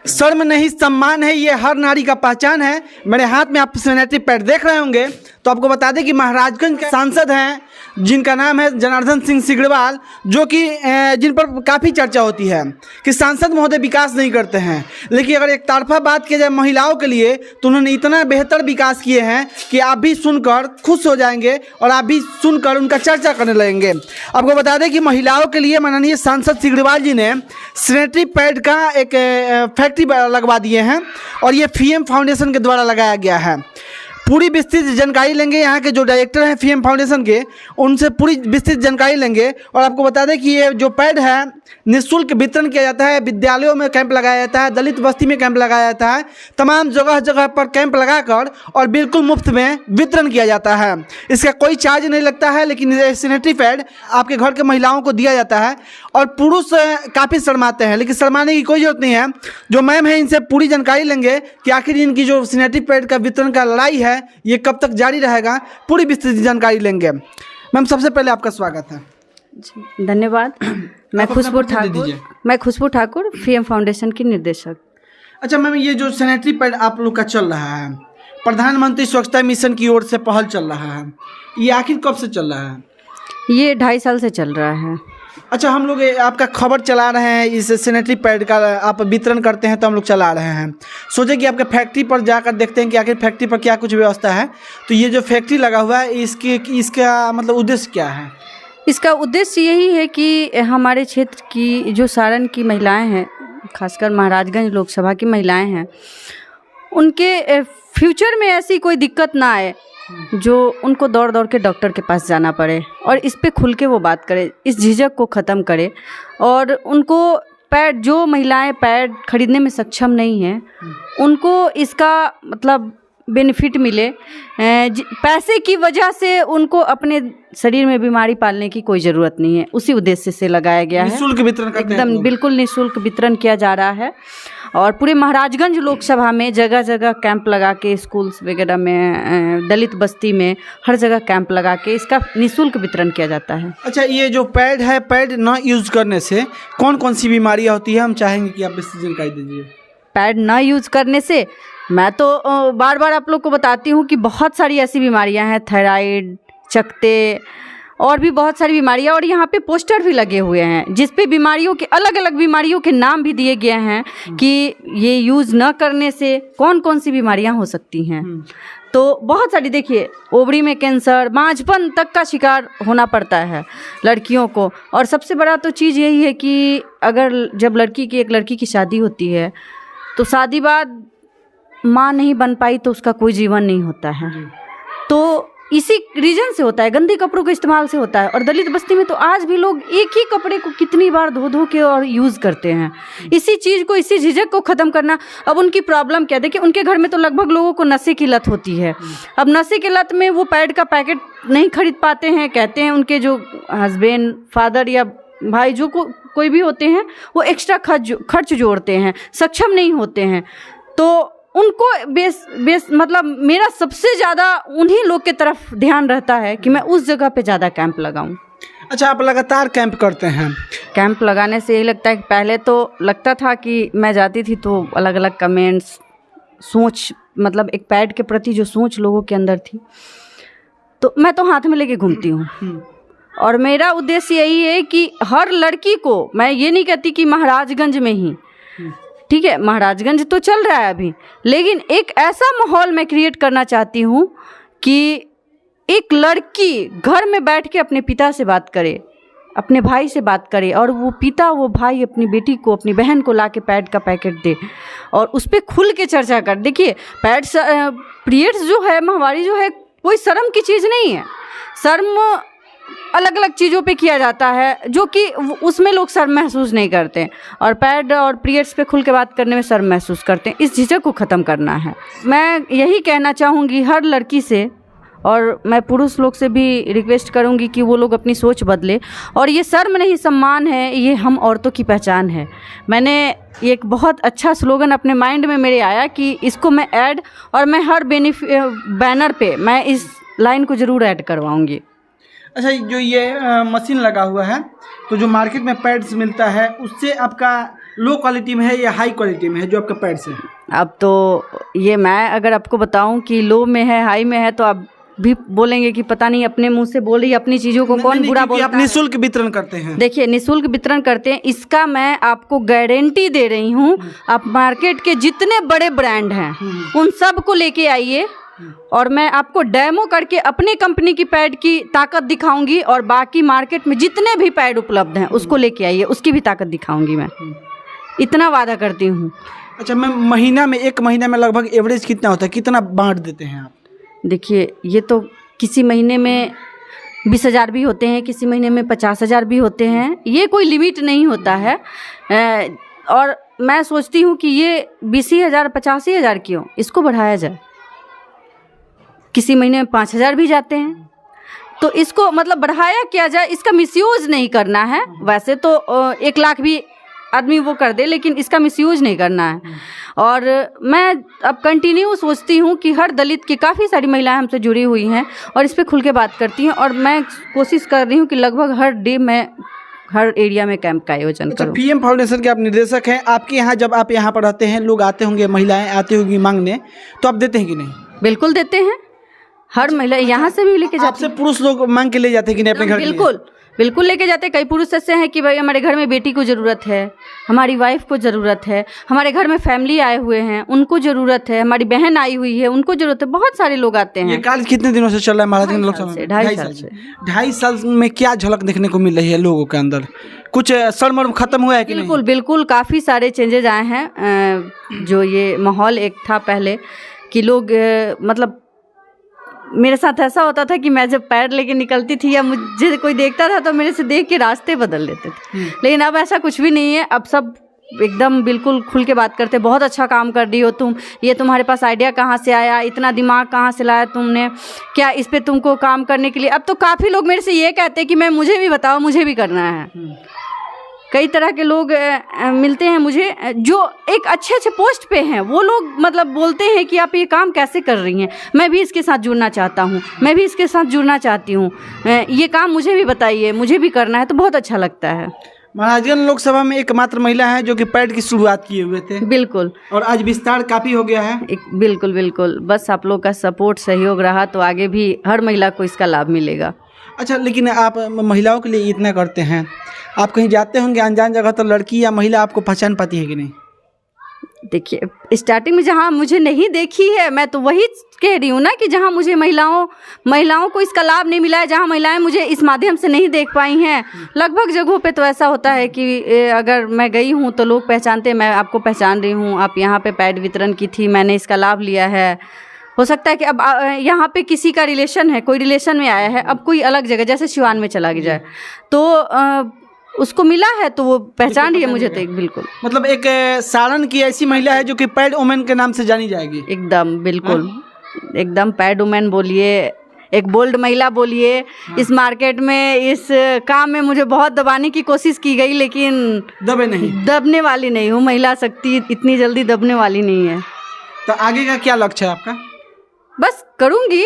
शर्म नहीं सम्मान है, ये हर नारी का पहचान है। मेरे हाथ में आप सैनिटरी पैड देख रहे होंगे, तो आपको बता दें कि महाराजगंज के सांसद हैं जिनका नाम है जनार्दन सिंह सिग्रीवाल, जो कि जिन पर काफ़ी चर्चा होती है कि सांसद महोदय विकास नहीं करते हैं। लेकिन अगर एक तरफा बात की जाए महिलाओं के लिए, तो उन्होंने इतना बेहतर विकास किए हैं कि आप भी सुनकर खुश हो जाएंगे और आप भी सुनकर उनका चर्चा करने लगेंगे। आपको बता दें कि महिलाओं के लिए माननीय सांसद सिग्रीवाल जी ने सैनिटरी पैड का एक फैक्ट्री लगवा दिए हैं और ये फीएम फाउंडेशन के द्वारा लगाया गया है। पूरी विस्तृत जानकारी लेंगे, यहाँ के जो डायरेक्टर हैं फीएम फाउंडेशन के, उनसे पूरी विस्तृत जानकारी लेंगे। और आपको बता दें कि ये जो पैड है निःशुल्क वितरण किया जाता है। विद्यालयों में कैंप लगाया जाता है, दलित बस्ती में कैंप लगाया जाता है, तमाम जगह जगह पर कैंप लगाकर और बिल्कुल मुफ्त में वितरण किया जाता है। इसका कोई चार्ज नहीं लगता है, लेकिन ये सैनिटरी पैड आपके घर के महिलाओं को दिया जाता है। और पुरुष काफ़ी शर्माते हैं, लेकिन शर्माने की कोई ज़रूरत नहीं है। जो मैम है इनसे पूरी जानकारी लेंगे कि आखिर इनकी जो सैनिटरी पैड का वितरण का लड़ाई है ये कब तक जारी रहेगा, पूरी विस्तृत जानकारी लेंगे। मैम, सबसे पहले आपका स्वागत है जी। धन्यवाद। मैं खुशबू ठाकुर फीएम फाउंडेशन की निर्देशक। अच्छा मैम, ये जो सैनिटरी पैड आप लोग का चल रहा है, प्रधानमंत्री स्वच्छता मिशन की ओर से पहल चल रहा है, ये आखिर कब से चल रहा है? ये 2.5 साल से चल रहा है। अच्छा, हम लोग आपका खबर चला रहे हैं, इस सैनिटरी पैड का आप वितरण करते हैं तो हम लोग चला रहे हैं। सोचे कि आपके फैक्ट्री पर जाकर देखते हैं कि आखिर फैक्ट्री पर क्या कुछ व्यवस्था है। तो ये जो फैक्ट्री लगा हुआ है इसका मतलब उद्देश्य क्या है? इसका उद्देश्य यही है कि हमारे क्षेत्र की जो सारण की महिलाएं हैं, खासकर महाराजगंज लोकसभा की महिलाएं हैं, उनके फ्यूचर में ऐसी कोई दिक्कत ना आए जो उनको दौड़ दौड़ के डॉक्टर के पास जाना पड़े, और इस पे खुल के वो बात करे, इस झिझक को ख़त्म करे। और उनको पैड, जो महिलाएं पैड खरीदने में सक्षम नहीं हैं, उनको इसका मतलब बेनिफिट मिले। पैसे की वजह से उनको अपने शरीर में बीमारी पालने की कोई ज़रूरत नहीं है, उसी उद्देश्य से लगाया गया है। निःशुल्क वितरण करते हैं, एकदम बिल्कुल निःशुल्क वितरण किया जा रहा है। और पूरे महाराजगंज लोकसभा में जगह जगह कैंप लगा के, स्कूल्स वगैरह में, दलित बस्ती में, हर जगह कैंप लगा के इसका निःशुल्क वितरण किया जाता है। अच्छा, ये जो पैड है, पैड ना यूज़ करने से कौन कौन सी बीमारियां होती है, हम चाहेंगे कि आप इसकी जानकारी दीजिए। पैड ना यूज़ करने से मैं तो बार बार आप लोग को बताती हूँ कि बहुत सारी ऐसी बीमारियां हैं, थायराइड, चकते और भी बहुत सारी बीमारियां। और यहाँ पे पोस्टर भी लगे हुए हैं जिस पे बीमारियों के, अलग अलग बीमारियों के नाम भी दिए गए हैं कि ये यूज़ न करने से कौन कौन सी बीमारियां हो सकती हैं। तो बहुत सारी, देखिए, ओवरी में कैंसर, बांझपन तक का शिकार होना पड़ता है लड़कियों को। और सबसे बड़ा तो चीज़ यही है कि अगर जब एक लड़की की शादी होती है, तो शादी बाद माँ नहीं बन पाई तो उसका कोई जीवन नहीं होता है। तो इसी रीजन से होता है, गंदे कपड़ों के इस्तेमाल से होता है। और दलित बस्ती में तो आज भी लोग एक ही कपड़े को कितनी बार धो धो के और यूज़ करते हैं। इसी चीज़ को, इसी झिझक को ख़त्म करना। अब उनकी प्रॉब्लम क्या है, देखिए, उनके घर में तो लगभग लोगों को नशे की लत होती है। अब नशे की लत में वो पैड का पैकेट नहीं खरीद पाते हैं। कहते हैं उनके जो हस्बैंड, फादर या भाई, जो कोई भी होते हैं, वो एक्स्ट्रा खर्च जोड़ते हैं, सक्षम नहीं होते हैं। तो उनको बेस मतलब मेरा सबसे ज़्यादा उन्हीं लोग के तरफ ध्यान रहता है कि मैं उस जगह पे ज़्यादा कैंप लगाऊं। अच्छा, आप लगातार कैंप करते हैं? कैंप लगाने से यही लगता है कि पहले तो लगता था कि मैं जाती थी तो अलग अलग कमेंट्स, सोच, मतलब एक पैड के प्रति जो सोच लोगों के अंदर थी, तो मैं तो हाथ में लेके घूमती हूँ। और मेरा उद्देश्य यही है कि हर लड़की को, मैं ये नहीं कहती कि महाराजगंज में ही, ठीक है, महाराजगंज तो चल रहा है अभी, लेकिन एक ऐसा माहौल मैं क्रिएट करना चाहती हूँ कि एक लड़की घर में बैठ के अपने पिता से बात करे, अपने भाई से बात करे, और वो पिता, वो भाई अपनी बेटी को, अपनी बहन को लाके पैड का पैकेट दे और उस पर खुल के चर्चा कर। देखिए, पैड, पीरियड्स जो है, माहवारी जो है, कोई शर्म की चीज़ नहीं है। शर्म अलग अलग चीज़ों पे किया जाता है जो कि उसमें लोग शर्म महसूस नहीं करते, और पैड और पीरियड्स पे खुल के बात करने में शर्म महसूस करते हैं। इस झिझक को ख़त्म करना है। मैं यही कहना चाहूँगी हर लड़की से, और मैं पुरुष लोग से भी रिक्वेस्ट करूँगी कि वो लोग अपनी सोच बदले। और ये शर्म नहीं सम्मान है, ये हम औरतों की पहचान है। मैंने एक बहुत अच्छा स्लोगन अपने माइंड में मेरे आया कि इसको मैं ऐड, और मैं हर बैनर पे मैं इस लाइन को ज़रूर ऐड करवाऊँगी। अच्छा, जो ये मशीन लगा हुआ है, तो जो मार्केट में पैड्स मिलता है उससे आपका लो क्वालिटी में है या हाई क्वालिटी में है जो आपका पैड्स है? अब तो ये मैं अगर आपको बताऊं कि लो में है हाई में है तो आप भी बोलेंगे कि पता नहीं अपने मुंह से बोल रही है, अपनी चीज़ों को कौन बुरा बोलता आप है। निःशुल्क वितरण करते हैं। देखिए निःशुल्क वितरण करते हैं, इसका मैं आपको गारंटी दे रही हूँ। आप मार्केट के जितने बड़े ब्रांड हैं उन सब को लेके आइए और मैं आपको डेमो करके अपनी कंपनी की पैड की ताकत दिखाऊंगी और बाकी मार्केट में जितने भी पैड उपलब्ध हैं उसको लेके आइए, उसकी भी ताकत दिखाऊंगी मैं, इतना वादा करती हूँ। अच्छा मैम, एक महीना में लगभग एवरेज कितना होता है, कितना बांट देते हैं आप? देखिए ये तो किसी महीने में 20,000 भी होते हैं, किसी महीने में 50,000 भी होते हैं, ये कोई लिमिट नहीं होता है। और मैं सोचती हूँ कि ये 20,000 85,000 क्यों, इसको बढ़ाया जाए। किसी महीने में 5,000 भी जाते हैं, तो इसको मतलब बढ़ाया किया जाए, इसका मिसयूज नहीं करना है। वैसे तो 1 लाख भी आदमी वो कर दे, लेकिन इसका मिसयूज नहीं करना है। और मैं अब कंटिन्यू सोचती हूँ कि हर दलित की काफ़ी सारी महिलाएं हमसे जुड़ी हुई हैं और इस पे खुल के बात करती हैं, और मैं कोशिश कर रही हूँ कि लगभग हर डे मैं हर एरिया में कैंप का आयोजन करूँ। पीएम फाउंडेशन के आप निर्देशक हैं, आपके यहाँ जब आप यहाँ पर रहते हैं लोग आते होंगे, महिलाएं आती होंगी मांगने, तो आप देते हैं कि नहीं? बिल्कुल देते हैं, हर महिला यहाँ से भी लेके जाते हैं। आपसे पुरुष लोग मांग के ले जाते हैं कि नहीं अपने घर के लिए? बिल्कुल बिल्कुल लेके जाते हैं। कई पुरुष ऐसे हैं कि भाई हमारे घर में बेटी को ज़रूरत है, हमारी वाइफ को ज़रूरत है, हमारे घर में फैमिली आए हुए हैं उनको ज़रूरत है, हमारी बहन आई हुई है उनको ज़रूरत है। बहुत सारे लोग आते हैं। ये कार्य कितने दिनों से चल रहा है महाराजगंज लोकसभा में? 2.5 साल से। 2.5 साल में क्या झलक देखने को मिल रही है लोगों के अंदर? कुछ सड़मड़ खत्म हुआ है कि नहीं? बिल्कुल बिल्कुल, काफ़ी सारे चेंजेज आए हैं। जो ये माहौल एक था पहले कि लोग मतलब मेरे साथ ऐसा होता था कि मैं जब पैर लेके निकलती थी या मुझे कोई देखता था तो मेरे से देख के रास्ते बदल लेते थे, लेकिन अब ऐसा कुछ भी नहीं है। अब सब एकदम बिल्कुल खुल के बात करते, बहुत अच्छा काम कर रही हो तुम, ये तुम्हारे पास आइडिया कहाँ से आया, इतना दिमाग कहाँ से लाया तुमने, क्या इस पे तुमको काम करने के लिए। अब तो काफ़ी लोग मेरे से ये कहते हैं कि मैं मुझे भी बताओ, मुझे भी करना है। कई तरह के लोग मिलते हैं मुझे जो एक अच्छे अच्छे पोस्ट पे हैं, वो लोग मतलब बोलते हैं कि आप ये काम कैसे कर रही हैं, मैं भी इसके साथ जुड़ना चाहता हूँ, मैं भी इसके साथ जुड़ना चाहती हूँ, ये काम मुझे भी बताइए, मुझे भी करना है। तो बहुत अच्छा लगता है। महाराजगंज लोकसभा में एकमात्र महिला है जो कि पैड की शुरुआत किए हुए थे। बिल्कुल, और आज विस्तार काफ़ी हो गया है। बिल्कुल बिल्कुल, बस आप लोग का सपोर्ट सहयोग रहा तो आगे भी हर महिला को इसका लाभ मिलेगा। अच्छा, लेकिन आप महिलाओं के लिए इतना करते हैं, आप कहीं जाते होंगे अनजान जगह तो लड़की या महिला आपको पहचान पाती है कि नहीं? देखिए स्टार्टिंग में जहाँ मुझे नहीं देखी है, मैं तो वही कह रही हूँ ना कि जहाँ मुझे महिलाओं को इसका लाभ नहीं मिला है, जहाँ महिलाएं मुझे इस माध्यम से नहीं देख पाई हैं। लगभग जगहों पे तो ऐसा होता है कि अगर मैं गई हूँ तो लोग पहचानते हैं, मैं आपको पहचान रही हूँ, आप यहाँ पे पैड वितरण की थी, मैंने इसका लाभ लिया है। हो सकता है कि अब यहाँ पे किसी का रिलेशन है, कोई रिलेशन में आया है, अब कोई अलग जगह जैसे सिवान में चला जाए तो उसको मिला है तो वो पहचान रही है मुझे। तो बिल्कुल, मतलब एक सारण की ऐसी महिला है जो कि पैड वुमेन के नाम से जानी जाएगी। एकदम बिल्कुल, एकदम पैड वुमेन बोलिए, एक बोल्ड महिला बोलिए। इस मार्केट में इस काम में मुझे बहुत दबाने की कोशिश की गई, लेकिन दबने वाली नहीं हूँ। महिला शक्ति इतनी जल्दी दबने वाली नहीं है। तो आगे का क्या लक्ष्य है आपका? बस करूँगी,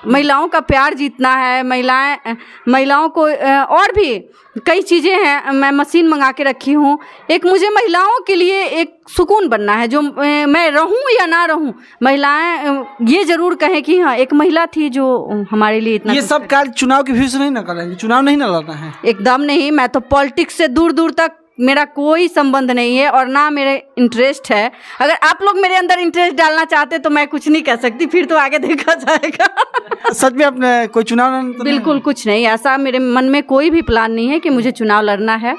महिलाओं का प्यार जीतना है। महिलाओं को और भी कई चीज़ें हैं, मैं मशीन मंगा के रखी हूँ। एक मुझे महिलाओं के लिए एक सुकून बनना है, जो मैं रहूँ या ना रहूँ, महिलाएं ये ज़रूर कहें कि हाँ एक महिला थी जो हमारे लिए इतना। ये सब कार्य चुनाव के व्यू से नहीं ना करेंगे? चुनाव नहीं ना लड़ना है? एकदम नहीं, मैं तो पॉलिटिक्स से दूर दूर तक मेरा कोई संबंध नहीं है और ना मेरे इंटरेस्ट है। अगर आप लोग मेरे अंदर इंटरेस्ट डालना चाहते तो मैं कुछ नहीं कह सकती, फिर तो आगे देखा जाएगा। सच में आपने कोई चुनाव तो बिल्कुल कुछ नहीं, ऐसा मेरे मन में कोई भी प्लान नहीं है कि मुझे चुनाव लड़ना है,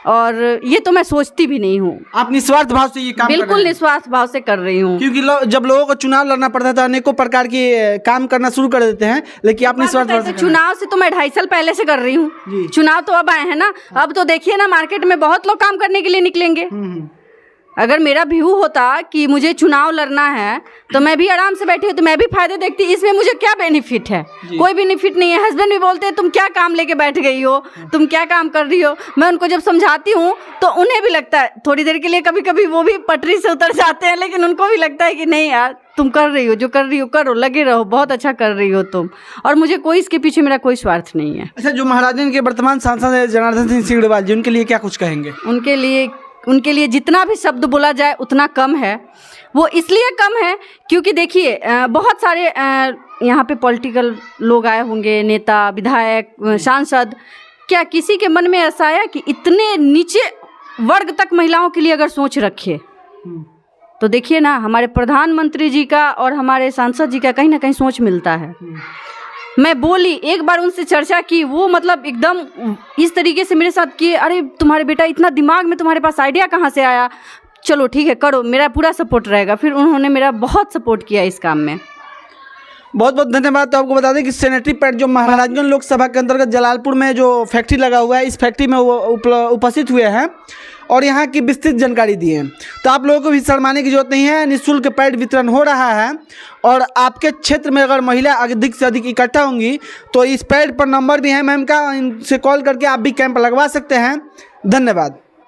और ये तो मैं सोचती भी नहीं हूँ। आप निस्वार्थ भाव से ये काम बिल्कुल निस्वार्थ भाव से कर रही हूँ, क्योंकि जब लोगों को चुनाव लड़ना पड़ता है तो अनेकों प्रकार के काम करना शुरू कर देते हैं, लेकिन आप निस्वार्थ भाव से। चुनाव से तो मैं 2.5 साल पहले से कर रही हूँ, चुनाव तो अब आए हैं ना। अब तो देखिए ना, मार्केट में बहुत लोग काम करने के लिए निकलेंगे। अगर मेरा व्यू होता कि मुझे चुनाव लड़ना है तो मैं भी आराम से बैठी होती, मैं भी फायदे देखती। इसमें मुझे क्या बेनिफिट है? कोई बेनिफिट नहीं है। हस्बैंड भी बोलते हैं तुम क्या काम लेके बैठ गई हो, तुम क्या काम कर रही हो। मैं उनको जब समझाती हूँ तो उन्हें भी लगता है, थोड़ी देर के लिए कभी कभी वो भी पटरी से उतर जाते हैं, लेकिन उनको भी लगता है कि नहीं यार तुम कर रही हो, जो कर रही हो करो, लगे रहो, बहुत अच्छा कर रही हो तुम। और मुझे कोई इसके पीछे मेरा कोई स्वार्थ नहीं है। अच्छा, जो महाराजगंज के वर्तमान सांसद है जनार्दन सिंह सिगड़ेवाल जी, उनके लिए क्या कुछ कहेंगे? उनके लिए उनके लिए जितना भी शब्द बोला जाए उतना कम है। वो इसलिए कम है क्योंकि देखिए बहुत सारे यहाँ पे पॉलिटिकल लोग आए होंगे, नेता, विधायक, सांसद। क्या किसी के मन में ऐसा आया कि इतने नीचे वर्ग तक महिलाओं के लिए अगर सोच रखे? तो देखिए ना, हमारे प्रधानमंत्री जी का और हमारे सांसद जी का कहीं ना कहीं सोच मिलता है। मैं बोली, एक बार उनसे चर्चा की, वो मतलब एकदम इस तरीके से मेरे साथ कि अरे तुम्हारे बेटा इतना दिमाग में तुम्हारे पास आइडिया कहाँ से आया, चलो ठीक है करो, मेरा पूरा सपोर्ट रहेगा। फिर उन्होंने मेरा बहुत सपोर्ट किया इस काम में। बहुत बहुत धन्यवाद। तो आपको बता दें कि सैनिटरी पैड जो महाराजगंज लोकसभा के अंतर्गत जलालपुर में जो फैक्ट्री लगा हुआ है, इस फैक्ट्री में वो उपस्थित हुए हैं और यहाँ की विस्तृत जानकारी दी है। तो आप लोगों को भी शर्माने की जरूरत नहीं है, निःशुल्क पैड वितरण हो रहा है। और आपके क्षेत्र में अगर महिला अधिक से अधिक इकट्ठा होंगी तो इस पैड पर नंबर भी है मैम का, इनसे कॉल करके आप भी कैंप लगवा सकते हैं। धन्यवाद।